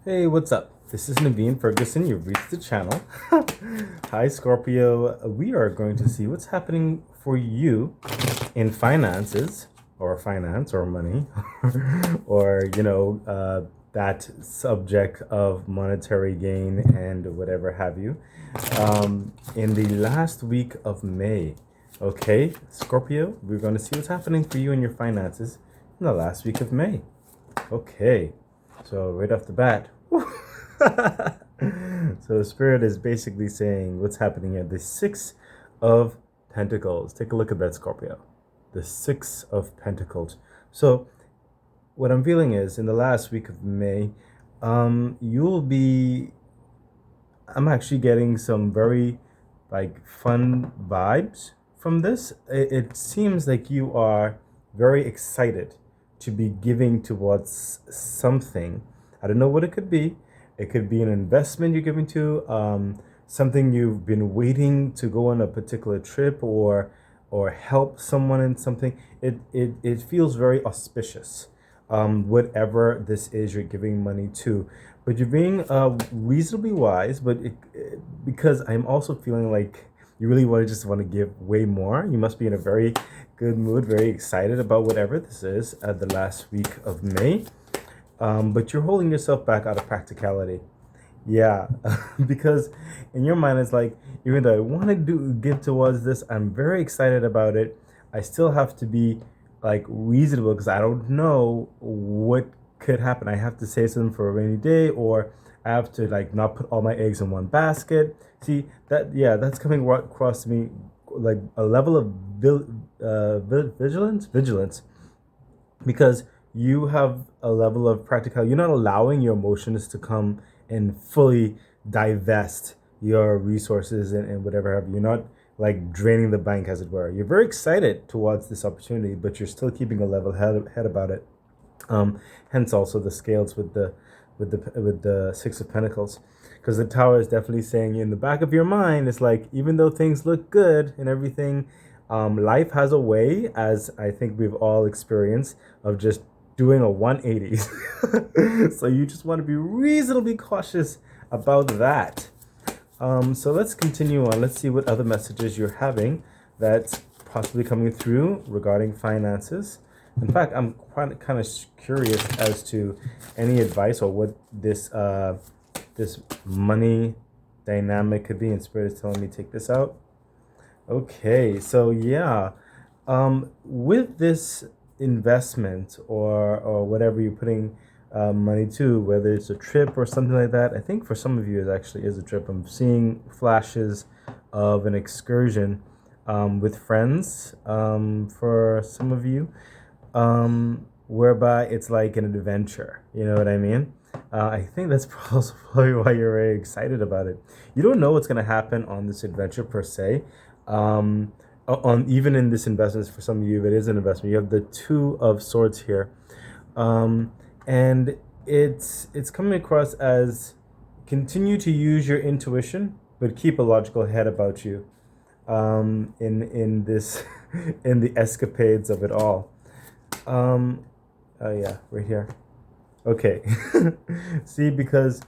Hey, what's up? This is Naveen Ferguson. You've reached the channel. Hi, Scorpio. We are going to see what's happening for you in finances, or finance, or money, or, that subject of monetary gain and whatever have you, in the last week of May. Okay, Scorpio, we're going to see what's happening for you in your finances in the last week of May. Okay, so right off the bat, so the spirit is basically saying what's happening here. The Six of Pentacles. Take a look at that, Scorpio. The Six of Pentacles. So what I'm feeling is in the last week of May, you'll be. I'm actually getting some very fun vibes from this. It seems like you are very excited to be giving towards something. I don't know what it could be. It could be an investment you're giving to, something you've been waiting to go on a particular trip, or help someone in something. It feels very auspicious, whatever this is you're giving money to. But you're being reasonably wise, but because I'm also feeling like you really want to give way more. You must be in a very good mood, very excited about whatever this is at the last week of May. But you're holding yourself back out of practicality. Yeah, because in your mind it's like, even though I want to give towards this, I'm very excited about it. I still have to be reasonable because I don't know what could happen. I have to save something for a rainy day, or I have to not put all my eggs in one basket. See that? Yeah, that's coming across to me like a level of vigilance, because you have a level of practical. You're not allowing your emotions to come and fully divest your resources and whatever have you. You're not draining the bank, as it were. You're very excited towards this opportunity, but you're still keeping a level head about it. Hence also the scales with the Six of Pentacles, because the Tower is definitely saying in the back of your mind, it's like, even though things look good and everything, life has a way, as I think we've all experienced, of just doing a 180. So you just want to be reasonably cautious about that. So let's continue on. Let's see what other messages you're having that's possibly coming through regarding finances. In fact, I'm kind of curious as to any advice or what this money dynamic could be. And Spirit is telling me take this out. Okay, so yeah, with this investment, or whatever you're putting money to, whether it's a trip or something like that. I think for some of you it actually is a trip. I'm seeing flashes of an excursion with friends, for some of you, whereby it's like an adventure. You know what I mean? I think that's probably why you're very excited about it. You don't know what's going to happen on this adventure per se. On even in this investment, for some of you, it is an investment. You have the Two of Swords here, and it's coming across as continue to use your intuition, but keep a logical head about you, in this in the escapades of it all. Oh yeah, right here. Okay. See, because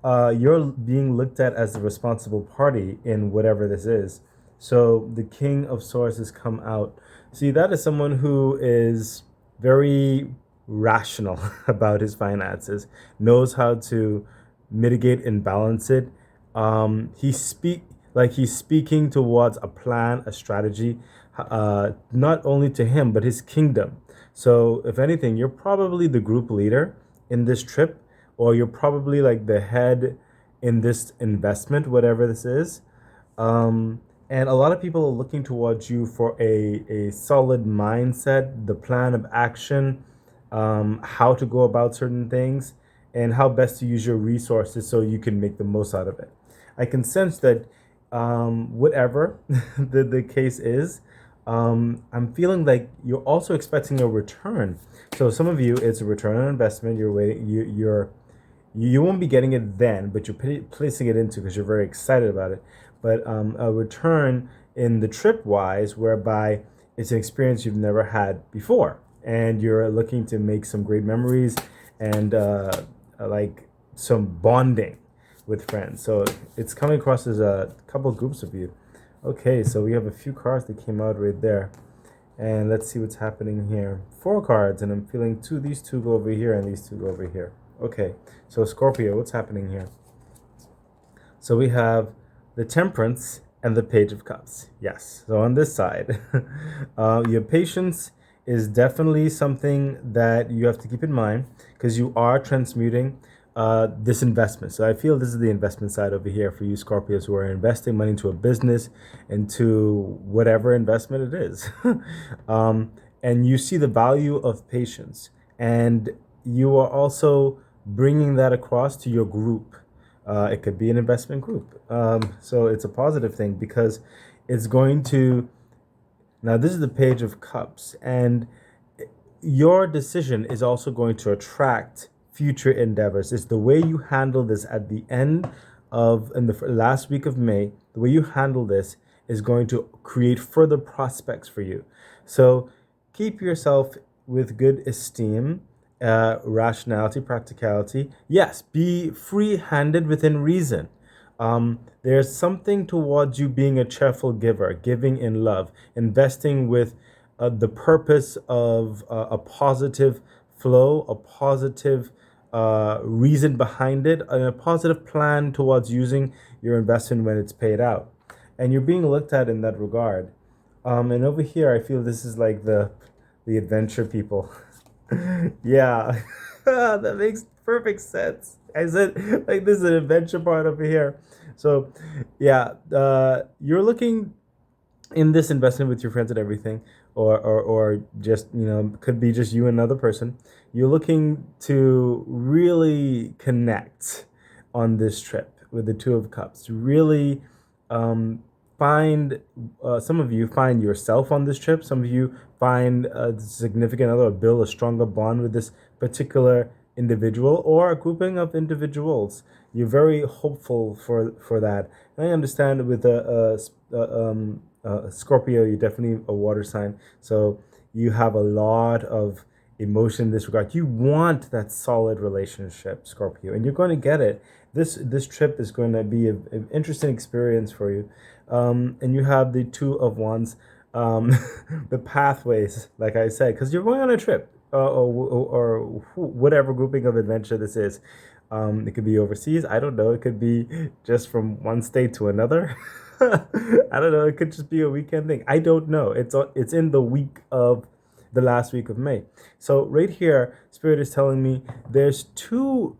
you're being looked at as the responsible party in whatever this is. So the King of Swords has come out. See, that is someone who is very rational about his finances, knows how to mitigate and balance it. He's speaking towards a plan, a strategy, not only to him but his kingdom. So if anything, you're probably the group leader in this trip, or you're probably like the head in this investment, whatever this is. And a lot of people are looking towards you for a solid mindset, the plan of action, how to go about certain things, and how best to use your resources so you can make the most out of it. I can sense that, whatever the case is, I'm feeling like you're also expecting a return. So some of you, it's a return on investment. You're waiting. You won't be getting it then, but you're placing it into because you're very excited about it. But a return in the trip wise, whereby it's an experience you've never had before, and you're looking to make some great memories, and like some bonding with friends. So it's coming across as a couple groups of you. Okay, so we have a few cards that came out right there. And let's see what's happening here. 4 cards, and I'm feeling these two go over here and these two go over here. Okay, so Scorpio, what's happening here? So we have the Temperance and the Page of Cups. Yes, so on this side, your patience is definitely something that you have to keep in mind because you are transmuting this investment. So I feel this is the investment side over here for you Scorpios who are investing money into a business, into whatever investment it is. And you see the value of patience. And you are also bringing that across to your group. It could be an investment group. So it's a positive thing because it's going to. Now, this is the Page of Cups, and your decision is also going to attract future endeavors. It's the way you handle this at the end of, in the last week of May, the way you handle this is going to create further prospects for you. So keep yourself with good esteem, rationality, practicality. Yes, be free-handed within reason. There's something towards you being a cheerful giver, giving in love, investing with the purpose of a positive flow, a positive reason behind it, and a positive plan towards using your investment when it's paid out. And you're being looked at in that regard. And over here, I feel this is like the adventure people. Yeah, that makes perfect sense. I said, like, this is an adventure part over here. So, yeah, you're looking in this investment with your friends and everything, or just, could be just you and another person. You're looking to really connect on this trip with the Two of Cups. Really find, some of you find yourself on this trip. Some of you find a significant other, or build a stronger bond with this particular individual or a grouping of individuals. You're very hopeful for that. And I understand with a Scorpio, you're definitely a water sign, so you have a lot of emotion in this regard. You want that solid relationship, Scorpio, and you're going to get it. This trip is going to be an interesting experience for you. And you have the Two of Wands, the pathways, like I said, because you're going on a trip, or whatever grouping of adventure this is. It could be overseas. I don't know. It could be just from one state to another. I don't know. It could just be a weekend thing. I don't know. It's in the week of the last week of May. So right here, Spirit is telling me there's two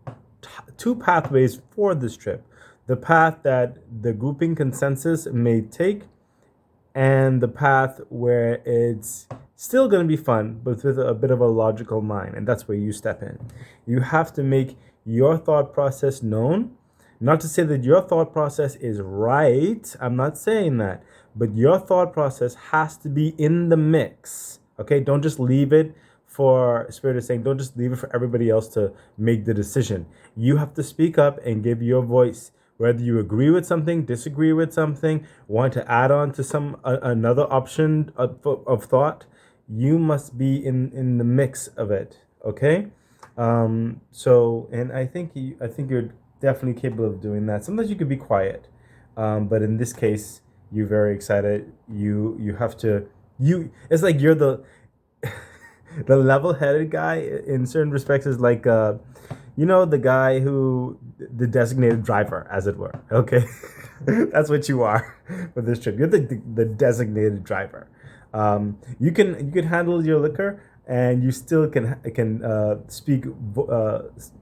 pathways for this trip. The path that the grouping consensus may take, and the path where it's still going to be fun, but with a bit of a logical mind. And that's where you step in. You have to make your thought process known. Not to say that your thought process is right. I'm not saying that. But your thought process has to be in the mix. Okay? Don't just leave it for, Spirit is saying, don't just leave it for everybody else to make the decision. You have to speak up and give your voice. Whether you agree with something, disagree with something, want to add on to some another option of thought, you must be in the mix of it. Okay? So, and I think you're definitely capable of doing that. Sometimes you could be quiet, but in this case, you're very excited. You have to. It's like you're the the level-headed guy in certain respects. Is like the guy who, the designated driver, as it were. Okay, that's what you are for this trip. You're the designated driver. You can handle your liquor, and you still can speak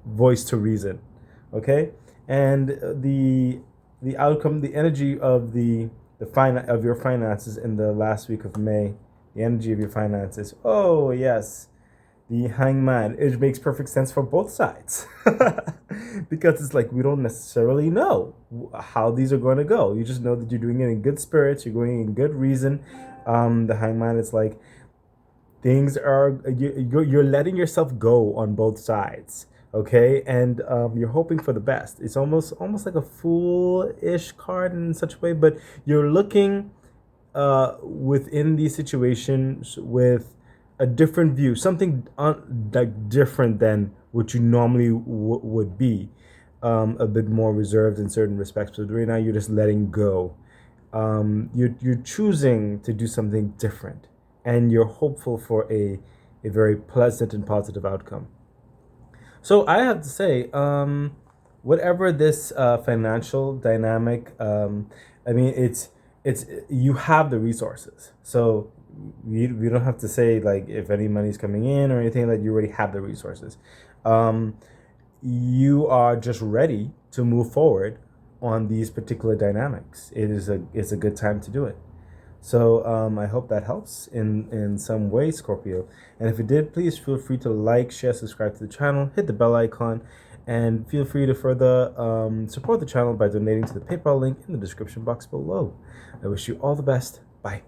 voice to reason. Okay, and the outcome, the energy of of your finances in the last week of May, the energy of your finances. Oh yes, the Hangman. It makes perfect sense for both sides because it's like we don't necessarily know how these are going to go. You just know that you're doing it in good spirits. You're going in good reason. The Hangman is like things are you're letting yourself go on both sides. Okay, and you're hoping for the best. It's almost like a foolish card in such a way, but you're looking within these situations with a different view, something like different than what you normally would be. a bit more reserved in certain respects, but right now you're just letting go. You're choosing to do something different, and you're hopeful for a very pleasant and positive outcome. So I have to say, whatever this financial dynamic, I mean, it's you have the resources, so we don't have to say like if any money's coming in or anything, that you already have the resources. Um, you are just ready to move forward on these particular dynamics. It's a good time to do it. So I hope that helps in some way, Scorpio. And if it did, please feel free to like, share, subscribe to the channel, hit the bell icon, and feel free to further support the channel by donating to the PayPal link in the description box below. I wish you all the best. Bye.